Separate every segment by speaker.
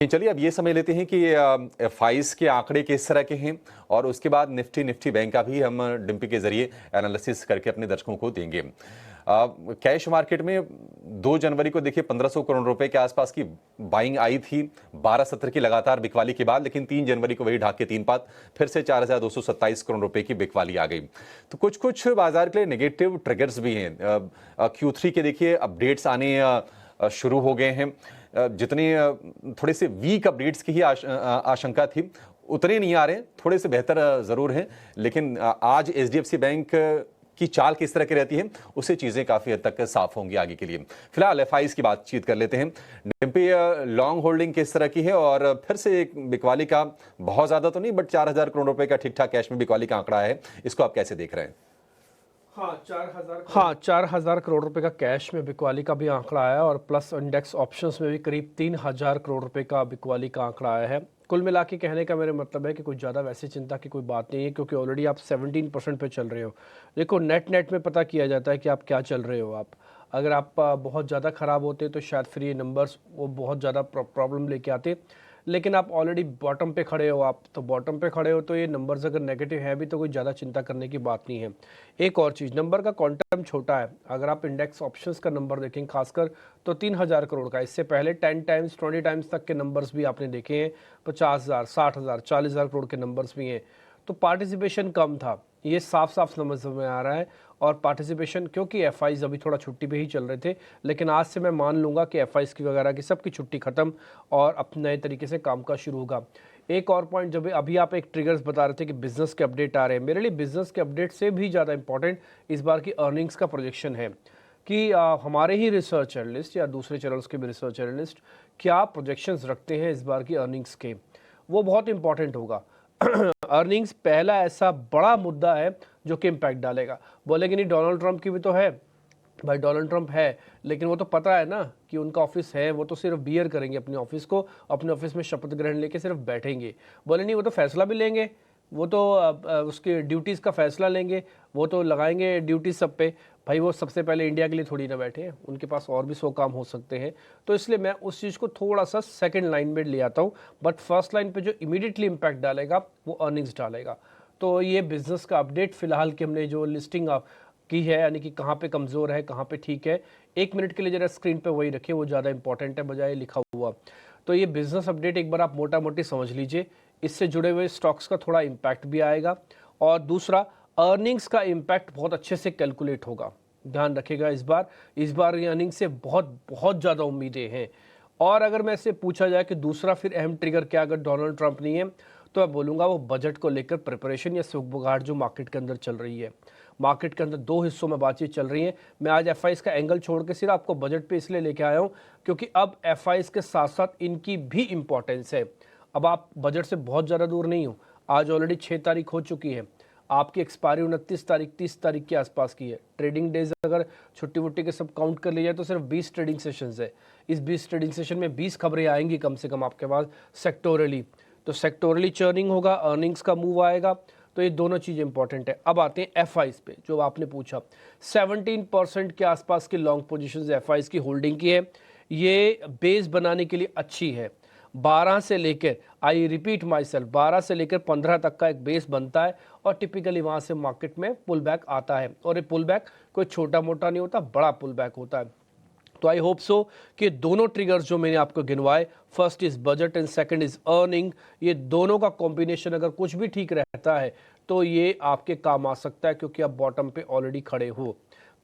Speaker 1: चलिए अब ये समझ लेते हैं कि एफआईज के आंकड़े किस तरह के हैं और उसके बाद निफ्टी बैंक का भी हम डिम्पी के जरिए एनालिसिस करके अपने दर्शकों को देंगे। कैश मार्केट में 2 जनवरी को देखिए 1500 करोड़ रुपए के आसपास की बाइंग आई थी 12 सत्र की लगातार बिकवाली के बाद, लेकिन 3 जनवरी को वही ढाक के 3 पात फिर से 4227 करोड़ रुपए की बिकवाली आ गई। तो कुछ बाजार के लिए नेगेटिव ट्रिगर्स भी हैं। Q3 के देखिए अपडेट्स आने शुरू हो गए हैं। जितनी थोड़े से वीक अपडेट्स की ही आशंका थी उतने नहीं आ रहे, थोड़े से बेहतर जरूर हैं, लेकिन आज एचडीएफसी बैंक की चाल किस तरह की रहती है उससे चीजें काफी हद तक साफ होंगी आगे के लिए। फिलहाल एफआईज की बातचीत कर लेते हैं। डिम्पी, लॉन्ग होल्डिंग किस तरह की है और फिर से एक बिकवाली का बहुत ज्यादा तो नहीं बट 4000 करोड़ रुपए का ठीक ठाक कैश में बिकवाली का आंकड़ा है, इसको आप कैसे देख रहे हैं?
Speaker 2: हाँ, 4,000 करोड़ रुपए का कैश में बिकवाली का भी आंकड़ा आया और प्लस इंडेक्स ऑप्शंस में भी करीब 3,000 करोड़ रुपए का बिकवाली का आंकड़ा आया है। कुल मिला के कहने का मेरे मतलब है कि कुछ ज़्यादा वैसी चिंता की कोई बात नहीं है, क्योंकि ऑलरेडी आप 17% पे चल रहे हो। देखो, नेट में पता किया जाता है कि आप क्या चल रहे हो। आप अगर आप बहुत ज़्यादा ख़राब होते तो शायद फिर ये नंबर्स वो बहुत ज़्यादा प्रॉब्लम लेके आते, लेकिन आप ऑलरेडी बॉटम पे खड़े हो। आप तो बॉटम पे खड़े हो तो ये नंबर्स अगर नेगेटिव है भी तो कोई ज़्यादा चिंता करने की बात नहीं है। एक और चीज़, नंबर का क्वांटम छोटा है। अगर आप इंडेक्स ऑप्शंस का नंबर देखें खासकर तो 3,000 करोड़ का, इससे पहले 10 टाइम्स 20 टाइम्स तक के नंबर्स भी आपने देखे हैं। 50,000, 60,000, 40,000 करोड़ के नंबर्स भी हैं। तो पार्टिसिपेशन कम था, ये साफ साफ समझ में आ रहा है। और पार्टिसिपेशन, क्योंकि एफआईज अभी थोड़ा छुट्टी पे ही चल रहे थे, लेकिन आज से मैं मान लूँगा कि एफआईज की वगैरह की सबकी छुट्टी खत्म और अपने नए तरीके से काम का शुरू होगा। एक और पॉइंट, जब अभी आप एक ट्रिगर्स बता रहे थे कि बिजनेस के अपडेट आ रहे हैं, मेरे लिए बिजनेस के अपडेट से भी ज़्यादा इंपॉर्टेंट इस बार की अर्निंग्स का प्रोजेक्शन है कि हमारे ही रिसर्च एनालिस्ट या दूसरे चैनल्स के भी रिसर्च एनालिस्ट क्या प्रोजेक्शंस रखते हैं इस बार की अर्निंग्स के, वो बहुत इंपॉर्टेंट होगा। अर्निंग्स पहला ऐसा बड़ा मुद्दा है जो कि इम्पैक्ट डालेगा। बोलेंगे नहीं डोनाल्ड ट्रंप की भी तो है, भाई डोनाल्ड ट्रंप है, लेकिन वो तो पता है ना कि उनका ऑफिस है, वो तो सिर्फ बियर करेंगे अपने ऑफिस को, अपने ऑफिस में शपथ ग्रहण लेके सिर्फ बैठेंगे। बोले नहीं वो तो फैसला भी लेंगे, वो तो उसके ड्यूटीज़ का फैसला लेंगे, वो तो लगाएंगे ड्यूटी सब पे। भाई वो सबसे पहले इंडिया के लिए थोड़ी ना बैठे हैं, उनके पास और भी 100 काम हो सकते हैं। तो इसलिए मैं उस चीज़ को थोड़ा सा सेकंड लाइन में ले आता हूँ, बट फर्स्ट लाइन पे जो इमीडिएटली इम्पैक्ट डालेगा वो अर्निंग्स डालेगा। तो ये बिजनेस का अपडेट फिलहाल की हमने जो लिस्टिंग की है, यानी कि कहाँ पे कमज़ोर है कहाँ पे ठीक है, 1 मिनट के लिए जरा स्क्रीन पे वही रखिए, वो ज़्यादा इंपॉर्टेंट है बजाय लिखा हुआ। तो ये बिजनेस अपडेट एक बार आप मोटा मोटी समझ लीजिए, इससे जुड़े हुए स्टॉक्स का थोड़ा इम्पैक्ट भी आएगा। और दूसरा, अर्निंग्स का इम्पैक्ट बहुत अच्छे से कैलकुलेट होगा, ध्यान रखिएगा। इस बार ये अर्निंग से बहुत बहुत ज़्यादा उम्मीदें हैं। और अगर मैं इससे पूछा जाए कि दूसरा फिर अहम ट्रिगर क्या अगर डोनाल्ड ट्रंप नहीं है, तो मैं बोलूँगा वो बजट को लेकर प्रिपरेशन या सुगबुगाहट जो मार्केट के अंदर चल रही है। मार्केट के अंदर 2 हिस्सों में बातचीत चल रही है। मैं आज एफआईज का एंगल छोड़ के सिर्फ आपको बजट पे इसलिए लेके आया हूँ क्योंकि अब एफआईज के साथ साथ इनकी भी इंपॉर्टेंस है। अब आप बजट से बहुत ज़्यादा दूर नहीं हो, आज ऑलरेडी 6 तारीख हो चुकी है, आपकी एक्सपायरी 29 तारीख 30 तारीख के आसपास की है। ट्रेडिंग डेज अगर छुट्टी वुट्टी के सब काउंट कर लिया जाए तो सिर्फ 20 ट्रेडिंग सेशंस है। इस 20 ट्रेडिंग सेशन में 20 खबरें आएंगी कम से कम आपके पास सेक्टोरली। तो सेक्टोरली चर्निंग होगा, अर्निंग्स का मूव आएगा, तो ये दोनों चीज़ इंपॉर्टेंट है। अब आते हैं एफआईज पे, जो आपने पूछा। 17% के आसपास की लॉन्ग पोजीशंस एफआईज की होल्डिंग की है। ये बेस बनाने के लिए अच्छी है। 12 से लेकर, आई रिपीट माई सेल्फ, 12 से लेकर 15 तक का एक बेस बनता है और टिपिकली वहाँ से मार्केट में पुल बैक आता है। और ये पुल बैक कोई छोटा मोटा नहीं होता, बड़ा पुल बैक होता है। तो आई होप सो कि दोनों ट्रिगर्स जो मैंने आपको गिनवाए, first is budget and second is earning, ये दोनों का कॉम्बिनेशन अगर कुछ भी ठीक रहता है तो ये आपके काम आ सकता है, क्योंकि आप बॉटम पे ऑलरेडी खड़े हो।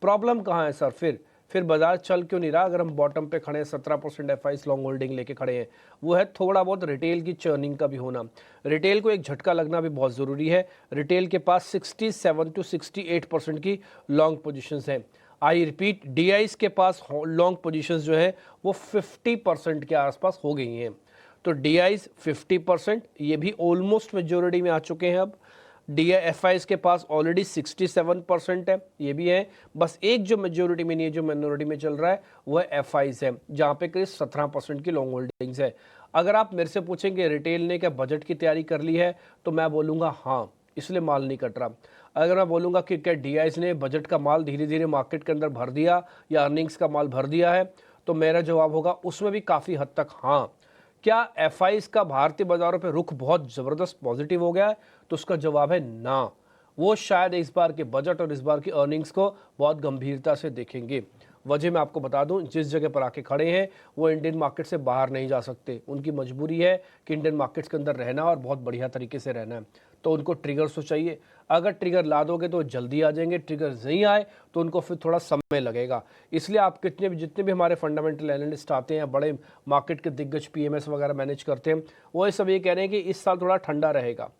Speaker 2: प्रॉब्लम कहाँ है सर? फिर बाजार चल क्यों नहीं रहा अगर हम बॉटम पे खड़े हैं? 17% एफआईज लॉन्ग होल्डिंग लेके खड़े हैं। वो है थोड़ा बहुत रिटेल की चर्निंग का भी होना। रिटेल को एक झटका लगना भी बहुत ज़रूरी है। रिटेल के पास 67 to 68% की लॉन्ग पोजिशंस हैं। आई रिपीट, डीआईज के पास लॉन्ग पोजीशंस जो है वो 50% के आसपास हो गई हैं। तो डीआईज 50%, ये भी ऑलमोस्ट मेजोरिटी में आ चुके हैं। अब एफआईज के पास ऑलरेडी 67% है, ये भी है। बस एक जो मेजोरिटी में नहीं है, जो माइनॉरिटी में चल रहा है, वो है एफआईज है, जहाँ पे करीब 17% की लॉन्ग होल्डिंग्स है। अगर आप मेरे से पूछेंगे रिटेल ने क्या बजट की तैयारी कर ली है, तो मैं बोलूँगा हाँ, इसलिए माल नहीं कट रहा। अगर मैं बोलूँगा कि क्या डीआईज ने बजट का माल धीरे धीरे मार्केट के अंदर भर दिया या अर्निंग्स का माल भर दिया है, तो मेरा जवाब होगा उसमें भी काफ़ी हद तक हाँ। क्या एफआईज का भारतीय बाजारों पे रुख बहुत ज़बरदस्त पॉजिटिव हो गया है? तो उसका जवाब है ना। वो शायद इस बार के बजट और इस बार की अर्निंग्स को बहुत गंभीरता से देखेंगे। वजह मैं आपको बता दूं, जिस जगह पर आके खड़े हैं वो इंडियन मार्केट से बाहर नहीं जा सकते। उनकी मजबूरी है कि इंडियन मार्केट्स के अंदर रहना और बहुत बढ़िया तरीके से रहना है, तो उनको ट्रिगर्स तो चाहिए। अगर ट्रिगर ला दोगे तो जल्दी आ जाएंगे, ट्रिगर नहीं आए तो उनको फिर थोड़ा समय लगेगा। इसलिए आप जितने भी हमारे फंडामेंटल एनालिस्ट आते हैं, बड़े मार्केट के दिग्गज पीएमएस वगैरह मैनेज करते हैं, वो सब ये कह रहे हैं कि इस साल थोड़ा ठंडा रहेगा।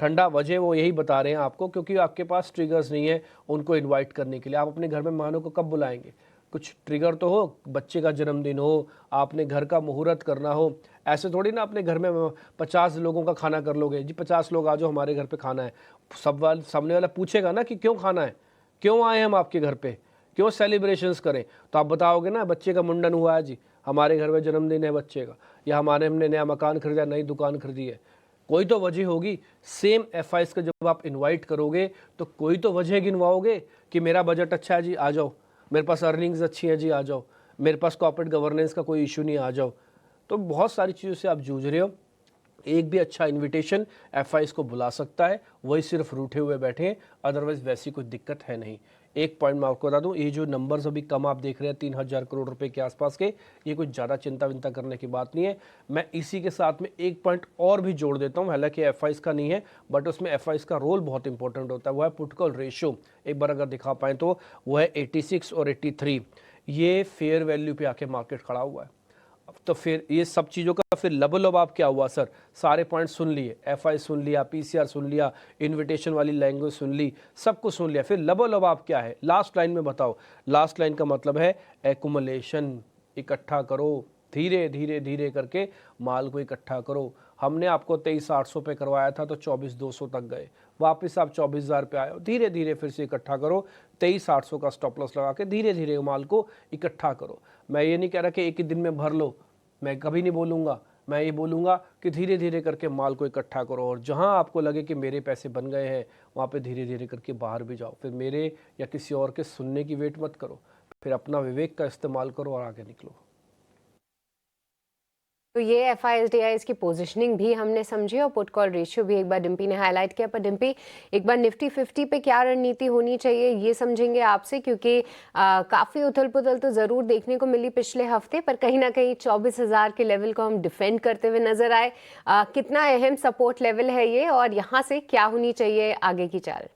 Speaker 2: ठंडा वजह वो यही बता रहे हैं आपको, क्योंकि आपके पास ट्रिगर्स नहीं है उनको इनवाइट करने के लिए। आप अपने घर में मेहमानों को कब बुलाएंगे? कुछ ट्रिगर तो हो, बच्चे का जन्मदिन हो, आपने घर का मुहूर्त करना हो। ऐसे थोड़ी ना अपने घर में 50 लोगों का खाना कर लोगे, जी 50 लोग आ जाओ हमारे घर पे खाना है। सामने वाला पूछेगा ना कि क्यों खाना है, क्यों आए हम आपके घर पे, क्यों सेलिब्रेशंस करें? तो आप बताओगे ना बच्चे का मुंडन हुआ है जी, हमारे घर में जन्मदिन है बच्चे का, या हमने नया मकान खरीदा, नई दुकान खरीदी है। कोई तो वजह होगी। सेम एफआईएस का जब आप इनवाइट करोगे तो कोई तो वजह गिनवाओगे कि मेरा बजट अच्छा है जी आ जाओ, मेरे पास अर्निंग्स अच्छी है जी आ जाओ, मेरे पास कॉर्पोरेट गवर्नेंस का कोई इशू नहीं आ जाओ। तो बहुत सारी चीज़ों से आप जूझ रहे हो। एक भी अच्छा इनविटेशन एफआईएस को बुला सकता है, वही सिर्फ रूठे हुए बैठे हैं, अदरवाइज वैसी कोई दिक्कत है नहीं। एक पॉइंट मैं आपको बता दूं, ये जो नंबर्स अभी कम आप देख रहे हैं 3000 करोड़ रुपए के आसपास के, ये कुछ ज़्यादा चिंता विंता करने की बात नहीं है। मैं इसी के साथ में एक पॉइंट और भी जोड़ देता हूं, हालांकि एफआईएस का नहीं है बट उसमें एफआईएस का रोल बहुत इंपॉर्टेंट होता है। वो है पुट कॉल रेशियो। एक बार अगर दिखा पाएँ तो वो है 86 और 83। ये फेयर वैल्यू पे आके मार्केट खड़ा हुआ है। तो फिर ये सब चीज़ों का फिर लबोलबाब क्या हुआ सर? सारे पॉइंट सुन लिए, एफआई सुन लिया, पीसीआर सुन लिया, इनविटेशन वाली लैंग्वेज सुन ली, सब कुछ सुन लिया, फिर लबोलबाब क्या है? लास्ट लाइन में बताओ। लास्ट लाइन का मतलब है एक्युमुलेशन, इकट्ठा करो, धीरे धीरे धीरे करके माल को इकट्ठा करो। हमने आपको 23,800 पे करवाया था तो 24,200 तक गए, वापस आप 24,000 पे आए हो। धीरे धीरे फिर से इकट्ठा करो, 23,800 का स्टॉप लॉस लगा के धीरे धीरे माल को इकट्ठा करो। मैं ये नहीं कह रहा कि एक ही दिन में भर लो, मैं कभी नहीं बोलूँगा। मैं ये बोलूँगा कि धीरे धीरे करके माल को इकट्ठा करो, और जहाँ आपको लगे कि मेरे पैसे बन गए हैं वहाँ पे धीरे धीरे करके बाहर भी जाओ। फिर मेरे या किसी और के सुनने की वेट मत करो, फिर अपना विवेक का इस्तेमाल करो और आगे निकलो।
Speaker 3: तो ये एफआईएसडीआईएस की पोजीशनिंग भी हमने समझी और पुट कॉल रेशियो भी एक बार डिम्पी ने हाईलाइट किया। पर डिम्पी, एक बार निफ्टी 50 पे क्या रणनीति होनी चाहिए ये समझेंगे आपसे, क्योंकि काफ़ी उथल पुथल तो ज़रूर देखने को मिली पिछले हफ्ते, पर कहीं ना कहीं 24,000 के लेवल को हम डिफेंड करते हुए नजर आए। कितना अहम सपोर्ट लेवल है ये, और यहाँ से क्या होनी चाहिए आगे की चाल?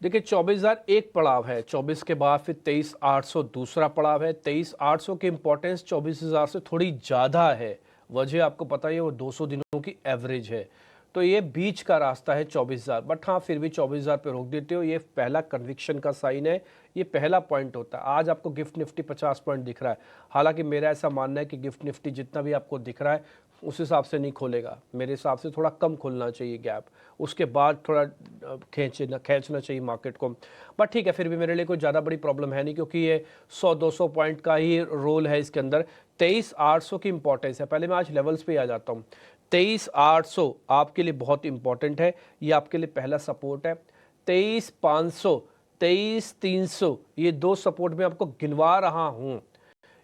Speaker 2: देखिए 24,000 एक पड़ाव है, 24 के बाद फिर 23,800 दूसरा पड़ाव है। 23,800 की इंपॉर्टेंस 24,000 से थोड़ी ज़्यादा है। वजह आपको पता ही है, वो 200 दिनों की एवरेज है, तो ये बीच का रास्ता है 24,000। बट हाँ, फिर भी 24,000 पे रोक देते हो, ये पहला कन्विक्शन का साइन है, ये पहला पॉइंट होता है। आज आपको गिफ्ट निफ्टी 50 पॉइंट दिख रहा है, हालांकि मेरा ऐसा मानना है कि गिफ्ट निफ्टी जितना भी आपको दिख रहा है उस हिसाब से नहीं खोलेगा। मेरे हिसाब से थोड़ा कम खुलना चाहिए गैप, उसके बाद थोड़ा खींचना चाहिए मार्केट को। बट ठीक है, फिर भी मेरे लिए कोई ज़्यादा बड़ी प्रॉब्लम है नहीं, क्योंकि ये 100-200 पॉइंट का ही रोल है इसके अंदर। 23,800 की इंपॉर्टेंस है। पहले मैं आज लेवल्स पे आ जाता हूँ। 23,800 आपके लिए बहुत इंपॉर्टेंट है, ये आपके लिए पहला सपोर्ट है। 23,500, 23,300, ये दो सपोर्ट में आपको गिनवा रहा हूँ।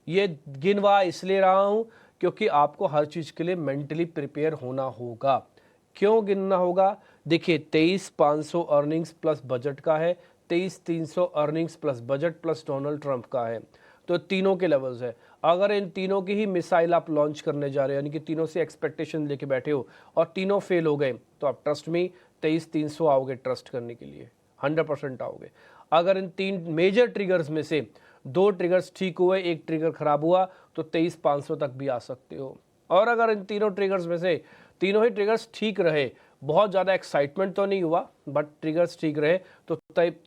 Speaker 2: ये गिनवा इसलिए रहा हूँ क्योंकि आपको हर चीज़ के लिए मेंटली प्रिपेयर होना होगा। क्यों गिनना होगा? देखिए 23,500 अर्निंग्स प्लस बजट का है, 23,300 earnings plus budget plus Donald Trump का है, तो तीनों के लेवल्स है। अगर इन तीनों की ही मिसाइल आप लॉन्च करने जा रहे हो, यानी कि तीनों से एक्सपेक्टेशन लेके बैठे हो और तीनों फेल हो गए, तो आप ट्रस्ट में 23,300 आओगे ट्रस्ट करने के लिए, 100% आओगे। अगर इन तीन मेजर ट्रिगर्स में से दो ट्रिगर्स ठीक हुए, एक ट्रिगर खराब हुआ, तो 23,500 तक भी आ सकते हो। और अगर इन तीनों ट्रिगर्स में से तीनों ही ट्रिगर्स ठीक रहे, बहुत ज़्यादा एक्साइटमेंट तो नहीं हुआ बट ट्रिगर्स ठीक रहे, तो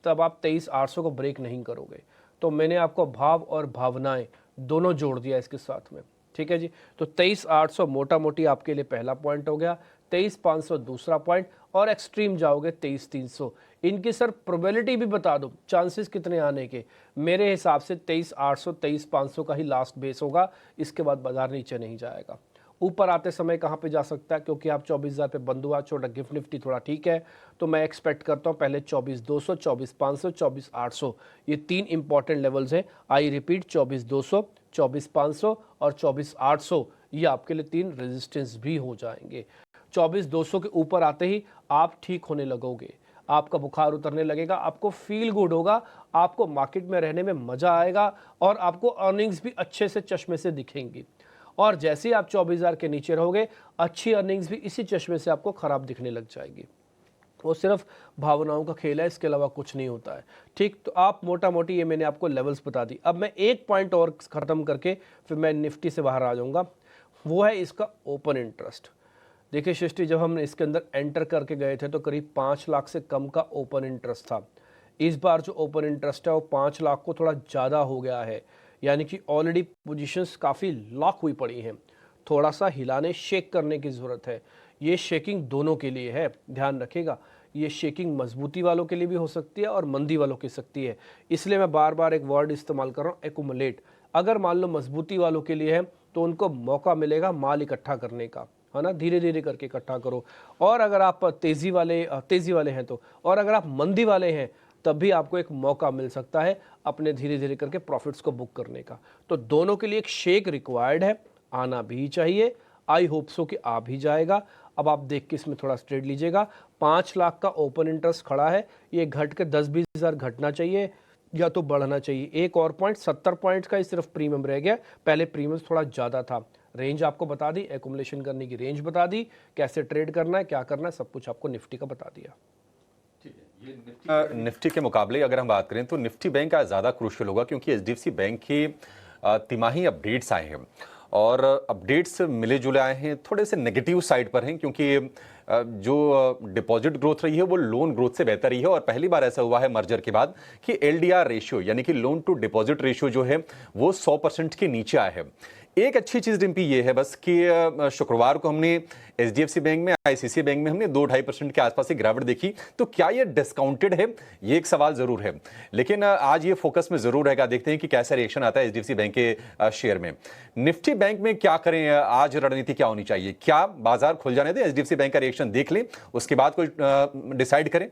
Speaker 2: तब आप 23,800 को ब्रेक नहीं करोगे। तो मैंने आपको भाव और भावनाएं दोनों जोड़ दिया इसके साथ में, ठीक है जी। तो 23,800 मोटा मोटी आपके लिए पहला पॉइंट हो गया, 23,500 दूसरा पॉइंट, और एक्सट्रीम जाओगे 23,300। इनकी सर प्रोबेबिलिटी भी बता दो, चांसेस कितने आने के? मेरे हिसाब से 23,800 23,500 का ही लास्ट बेस होगा, इसके बाद बाजार नीचे नहीं जाएगा। ऊपर आते समय कहाँ पे जा सकता है, क्योंकि आप 24,000 पे बंद हुआ, छोटा गिफ्ट निफ्टी थोड़ा ठीक है, तो मैं एक्सपेक्ट करता हूँ पहले 24,200, 24,500, 24,800, ये 3 इंपॉर्टेंट लेवल्स हैं। आई रिपीट, 24,200, 24,500 और 24,800, ये आपके लिए 3 रेजिस्टेंस भी हो जाएंगे। 24,200 के ऊपर आते ही आप ठीक होने लगोगे, आपका बुखार उतरने लगेगा, आपको फील गुड होगा, आपको मार्केट में रहने में मज़ा आएगा और आपको अर्निंग्स भी अच्छे से चश्मे से दिखेंगी। और जैसे ही आप 24,000 के नीचे रहोगे, अच्छी अर्निंग्स भी इसी चश्मे से आपको ख़राब दिखने लग जाएगी। वो सिर्फ भावनाओं का खेल है, इसके अलावा कुछ नहीं होता है। ठीक, तो आप मोटा मोटी ये मैंने आपको लेवल्स बता दी। अब मैं एक पॉइंट और ख़त्म करके फिर मैं निफ्टी से बाहर आ जाऊँगा, वो है इसका ओपन इंटरेस्ट। देखिए सृष्टि, जब हम इसके अंदर एंटर करके गए थे तो करीब 5 लाख से कम का ओपन इंटरेस्ट था। इस बार जो ओपन इंटरेस्ट है वो 5 लाख को थोड़ा ज़्यादा हो गया है, यानी कि ऑलरेडी पोजीशंस काफ़ी लॉक हुई पड़ी हैं। थोड़ा सा हिलाने, शेक करने की ज़रूरत है। ये शेकिंग दोनों के लिए है, ध्यान रखिएगा। ये शेकिंग मजबूती वालों के लिए भी हो सकती है और मंदी वालों की सकती है, इसलिए मैं बार बार एक वर्ड इस्तेमाल कर रहा हूँ, एक्यूमुलेट। अगर मान लो मजबूती वालों के लिए है तो उनको मौका मिलेगा माल इकट्ठा करने का, है ना, धीरे धीरे करके इकट्ठा करो। और अगर आप तेज़ी वाले हैं तो, और अगर आप मंदी वाले हैं तब भी आपको एक मौका मिल सकता है अपने धीरे धीरे करके प्रॉफिट्स को बुक करने का। तो दोनों के लिए एक शेक रिक्वायर्ड है, आना भी चाहिए। आई होप सो कि आ भी जाएगा। अब आप देख के इसमें थोड़ा स्ट्रेट लीजिएगा। 5 लाख का ओपन इंटरेस्ट खड़ा है, ये घट के 10-20 हज़ार घटना चाहिए या तो बढ़ना चाहिए। एक और पॉइंट, 70 पॉइंट्स का ही सिर्फ प्रीमियम रह गया, पहले प्रीमियम थोड़ा ज़्यादा था। रेंज आपको बता दी, एकुमुलेशन करने की रेंज बता दी, कैसे ट्रेड करना है, क्या करना है, सब कुछ आपको निफ्टी का बता दिया।
Speaker 1: निफ्टी के मुकाबले अगर हम बात करें तो निफ्टी बैंक आज ज़्यादा क्रूशियल होगा, क्योंकि एचडीएफसी बैंक की तिमाही अपडेट्स आए हैं और अपडेट्स मिले जुले आए हैं, थोड़े से नेगेटिव साइड पर हैं, क्योंकि जो डिपॉजिट ग्रोथ रही है वो लोन ग्रोथ से बेहतर रही है। और पहली बार ऐसा हुआ है मर्जर के बाद कि एलडीआर रेशियो यानी कि लोन टू डिपॉजिट रेशियो जो है वो 100% के नीचे आया है। एक अच्छी चीज डिम्पी ये है बस कि शुक्रवार को हमने एचडीएफसी बैंक में, आईसीसी बैंक में हमने 2-2.5% के आसपास की गिरावट देखी। तो क्या ये डिस्काउंटेड है, ये एक सवाल जरूर है, लेकिन आज ये फोकस में जरूर रहेगा। देखते हैं कि कैसा रिएक्शन आता है एचडीएफसी बैंक के शेयर में। निफ्टी बैंक में क्या करें, आज रणनीति क्या होनी चाहिए? क्या बाजार खुल जाने दें, एचडीएफसी बैंक का रिएक्शन देख लें, उसके बाद कोई डिसाइड करें?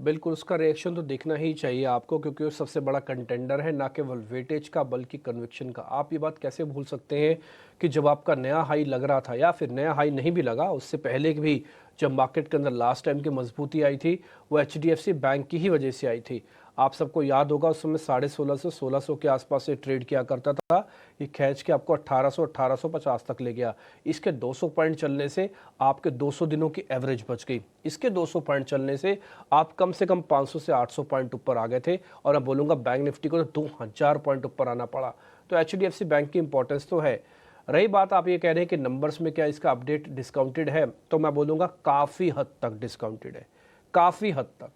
Speaker 2: बिल्कुल, उसका रिएक्शन तो देखना ही चाहिए आपको, क्योंकि वो सबसे बड़ा कंटेंडर है, ना केवल वेटेज का बल्कि कन्विक्शन का। आप ये बात कैसे भूल सकते हैं कि जब आपका नया हाई लग रहा था, या फिर नया हाई नहीं भी लगा, उससे पहले भी जब मार्केट के अंदर लास्ट टाइम की मजबूती आई थी वो एचडीएफसी बैंक की ही वजह से आई थी। आप सबको याद होगा उस समय 1650-1600 के आसपास से ट्रेड किया करता था, ये खींच के आपको 1800-1850 तक ले गया। इसके 200 पॉइंट चलने से आपके 200 दिनों की एवरेज बच गई। इसके 200 पॉइंट चलने से आप कम से कम 500 से 800 पॉइंट ऊपर आ गए थे, और मैं बोलूँगा बैंक निफ्टी को तो 2000 पॉइंट ऊपर आना पड़ा। तो एचडीएफसी बैंक की इंपॉर्टेंस तो है। रही बात, आप ये कह रहे हैं कि नंबर्स में क्या इसका अपडेट डिस्काउंटेड है, तो मैं बोलूँगा काफ़ी हद तक डिस्काउंटेड है, काफ़ी हद तक।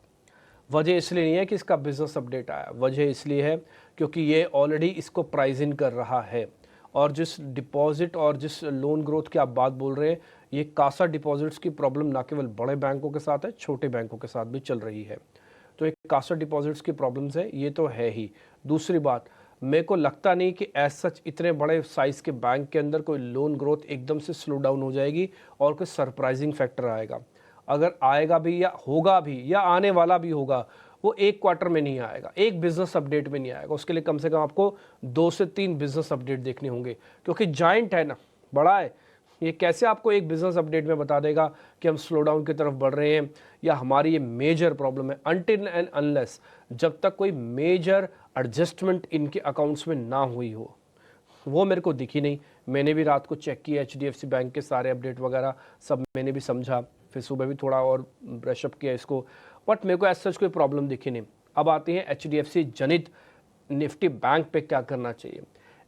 Speaker 2: वजह इसलिए नहीं है कि इसका बिजनेस अपडेट आया, वजह इसलिए है क्योंकि ये ऑलरेडी इसको प्राइज इन कर रहा है। और जिस डिपॉजिट और जिस लोन ग्रोथ की आप बात बोल रहे हैं, ये कासा डिपॉजिट्स की प्रॉब्लम ना केवल बड़े बैंकों के साथ है, छोटे बैंकों के साथ भी चल रही है। तो एक कासा डिपॉजिट्स की प्रॉब्लम्स है, ये तो है ही। दूसरी बात, मेरे को लगता नहीं कि एज सच इतने बड़े साइज़ के बैंक के अंदर कोई लोन ग्रोथ एकदम से स्लो डाउन हो जाएगी और कोई सरप्राइजिंग फैक्टर आएगा। अगर आएगा भी या होगा भी या आने वाला भी होगा, वो एक क्वार्टर में नहीं आएगा, एक बिजनेस अपडेट में नहीं आएगा। उसके लिए कम से कम आपको 2 से 3 बिजनेस अपडेट देखने होंगे, क्योंकि जाइंट है ना, बड़ा है। ये कैसे आपको एक बिजनेस अपडेट में बता देगा कि हम स्लो डाउन की तरफ बढ़ रहे हैं या हमारी ये मेजर प्रॉब्लम है? अनटिल एंड अनलेस, जब तक कोई मेजर एडजस्टमेंट इनके अकाउंट्स में ना हुई हो, वो मेरे को दिखी नहीं। मैंने भी रात को चेक किया एचडीएफसी बैंक के सारे अपडेट वगैरह सब, मैंने भी समझा, फिर सुबह भी थोड़ा और ब्रशअप किया इसको, बट मेरे को ऐसा कोई प्रॉब्लम दिखी नहीं। अब आती है एचडीएफसी जनित निफ्टी बैंक पे क्या करना चाहिए।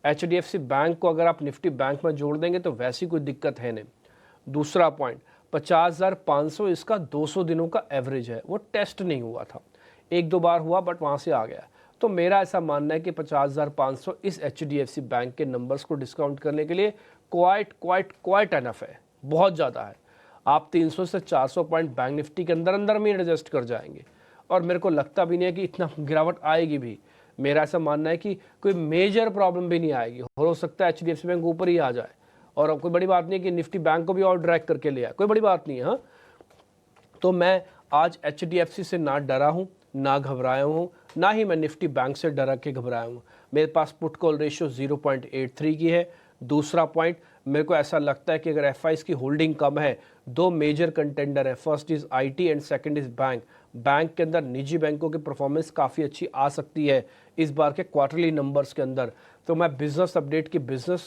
Speaker 2: एचडीएफसी बैंक को अगर आप निफ्टी बैंक में जोड़ देंगे तो वैसी कोई दिक्कत है नहीं। दूसरा पॉइंट, 50,500 इसका 200 दिनों का एवरेज है, वो टेस्ट नहीं हुआ था, 1-2 बार हुआ बट वहाँ से आ गया। तो मेरा ऐसा मानना है कि 50,500 इस एचडीएफसी बैंक के नंबर्स को डिस्काउंट करने के लिए क्वाइट एनफ है, बहुत ज़्यादा है। आप 300 से 400 पॉइंट बैंक निफ्टी के अंदर में एडजस्ट कर जाएंगे, और मेरे को लगता भी नहीं है कि इतना गिरावट आएगी भी। मेरा ऐसा मानना है कि कोई मेजर प्रॉब्लम भी नहीं आएगी। हो सकता है एचडीएफसी बैंक ऊपर ही आ जाए और कोई बड़ी बात नहीं है कि निफ्टी बैंक को भी और ड्रैग करके ले आए, कोई बड़ी बात नहीं है। हाँ, तो मैं आज HDFC से ना डरा हूँ, ना घबराया हूँ, ना ही मैं निफ्टी बैंक से डरा के घबराया हूँ। मेरे पास पुट कॉल रेशियो 0.83 की है। दूसरा पॉइंट, मेरे को ऐसा लगता है कि अगर FIs की होल्डिंग कम है, दो मेजर कंटेंडर है, first is IT and second is bank. Bank के अंदर निजी बैंकों की परफॉर्मेंस काफ़ी अच्छी आ सकती है इस बार के क्वार्टरली नंबर्स के अंदर। तो मैं बिजनेस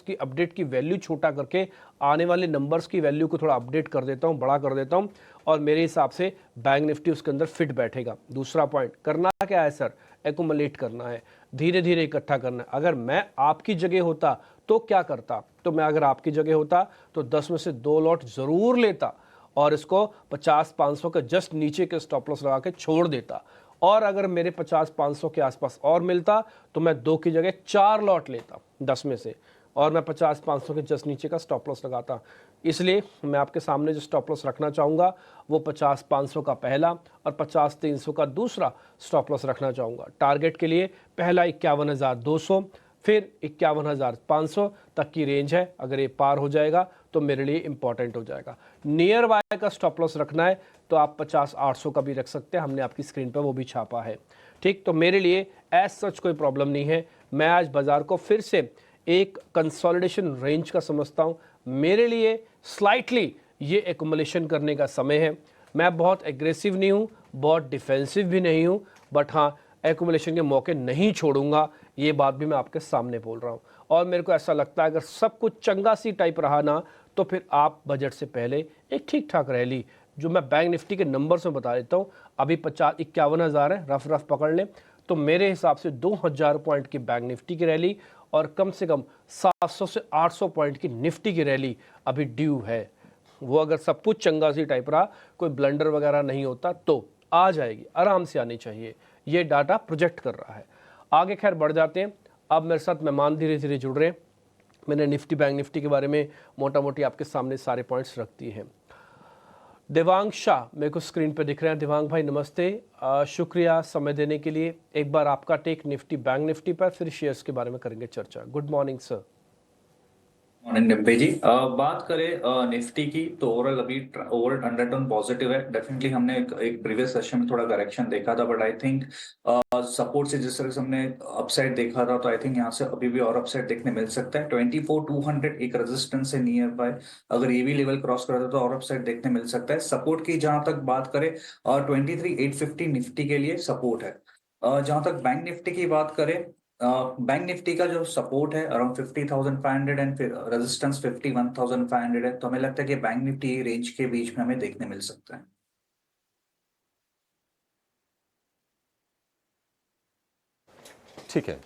Speaker 2: की अपडेट की वैल्यू छोटा करके आने वाले नंबर्स की वैल्यू को थोड़ा अपडेट कर देता हूँ, बड़ा कर देता हूँ, और मेरे हिसाब से बैंक निफ्टी उसके अंदर फिट बैठेगा। दूसरा पॉइंट, करना क्या है सर? एक्यूमुलेट करना है, धीरे धीरे इकट्ठा करना है। अगर मैं आपकी जगह होता तो क्या करता? तो मैं अगर आपकी जगह होता तो 10 में से 2 लॉट जरूर लेता और इसको 50-500 के जस्ट नीचे के स्टॉप लॉस लगा के छोड़ देता। और अगर मेरे 50-500 के आसपास और मिलता तो मैं 2 की जगह 4 लॉट लेता 10 में से, और मैं 50-500 के जस्ट नीचे का स्टॉप लॉस लगाता। इसलिए मैं आपके सामने जो स्टॉप लॉस रखना चाहूँगा वो 50-500 का पहला और 50-300 का दूसरा स्टॉप लॉस रखना चाहूँगा। टारगेट के लिए पहला 51,200, फिर 51,500 तक की रेंज है। अगर ये पार हो जाएगा तो मेरे लिए इंपॉर्टेंट हो जाएगा। नियर बाय का स्टॉप लॉस रखना है तो आप 50-800 का भी रख सकते हैं, हमने आपकी स्क्रीन पर वो भी छापा है। ठीक, तो मेरे लिए एज सच कोई प्रॉब्लम नहीं है। मैं आज बाजार को फिर से एक कंसोलिडेशन रेंज का समझता हूँ। मेरे लिए स्लाइटली ये एक्युमुलेशन करने का समय है। मैं बहुत एग्रेसिव नहीं हूँ, बहुत डिफेंसिव भी नहीं हूँ, बट हाँ, एक्युमुलेशन के मौके नहीं छोड़ूंगा, ये बात भी मैं आपके सामने बोल रहा हूँ। और मेरे को ऐसा लगता है अगर सब कुछ चंगा सी टाइप रहा ना तो फिर आप बजट से पहले एक ठीक ठाक रैली, जो मैं बैंक निफ्टी के नंबर्स में बता देता हूँ, अभी 51,000 है, रफ पकड़ लें, तो मेरे हिसाब से 2000 पॉइंट की बैंक निफ्टी की रैली और कम से कम 700 से 800 पॉइंट की निफ्टी की रैली अभी ड्यू है। वो अगर सब कुछ चंगा सी टाइप रहा, कोई ब्लंडर वगैरह नहीं होता, तो आ जाएगी, आराम से आनी चाहिए। ये डाटा प्रोजेक्ट कर रहा है। आगे खैर बढ़ जाते हैं। अब मेरे साथ मेहमान धीरे धीरे जुड़ रहे हैं। मैंने निफ्टी बैंक निफ्टी के बारे में मोटा मोटी आपके सामने सारे पॉइंट्स रख दिए हैं। देवांग शाह मेरे को स्क्रीन पे दिख रहे हैं। देवांग भाई नमस्ते, शुक्रिया समय देने के लिए। एक बार आपका टेक निफ्टी बैंक निफ्टी पर, फिर शेयर्स के बारे में करेंगे चर्चा। Good morning sir.
Speaker 4: Morning Dimpi ji. बात करें निफ्टी की तो ओवरऑल अभी ओवरऑल अंडरटोन पॉजिटिव है। डेफिनेटली हमने एक प्रीवियस सेशन में थोड़ा करेक्शन देखा था, बट आई थिंक सपोर्ट से जिस तरह से हमने अपसाइड देखा था, तो आई थिंक यहाँ से अभी भी और अपसाइड देखने मिल सकता है। 24,200 एक रेजिस्टेंस है नियर बाय, अगर ये भी लेवल क्रॉस करता है तो और अपसाइड देखने मिल सकता है। सपोर्ट की जहां तक बात करें 23,850 निफ्टी के लिए सपोर्ट है। जहां तक बैंक निफ्टी की बात करें, बैंक निफ्टी का जो सपोर्ट है अराउंड 50,500 एंड फिर रेजिस्टेंस 51,500 है, तो हमें लगता है कि बैंक निफ्टी रेंज के बीच में हमें देखने मिल सकता है।
Speaker 1: ठीक है।